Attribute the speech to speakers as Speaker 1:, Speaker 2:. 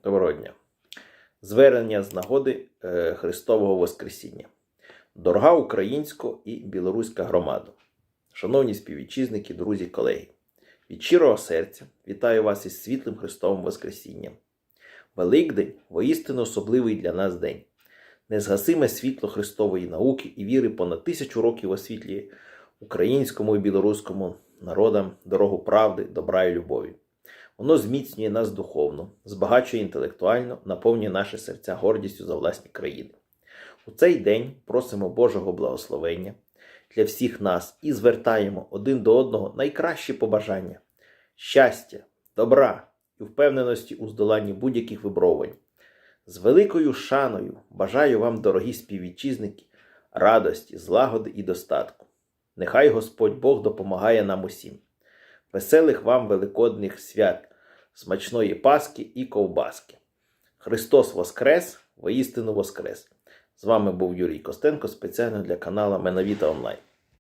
Speaker 1: Доброго дня. Звернення з нагоди Христового Воскресіння. Дорога українська і білоруська громада. Шановні співвітчизники, друзі, колеги. Від щирого серця вітаю вас із світлим Христовим Воскресінням. Великдень – воістину особливий для нас день. Незгасиме світло Христової науки і віри понад 1000 років освітлює українському і білоруському народам дорогу правди, добра і любові. Воно зміцнює нас духовно, збагачує інтелектуально, наповнює наші серця гордістю за власні країни. У цей день просимо Божого благословення для всіх нас і звертаємо один до одного найкращі побажання – щастя, добра і впевненості у здоланні будь-яких випробувань. З великою шаною бажаю вам, дорогі співвітчизники, радості, злагоди і достатку. Нехай Господь Бог допомагає нам усім. Веселих вам великодних свят, смачної Пасхи і ковбаски. Христос Воскрес, воістину Воскрес! З вами був Юрій Костенко, спеціально для каналу Менавіта Онлайн.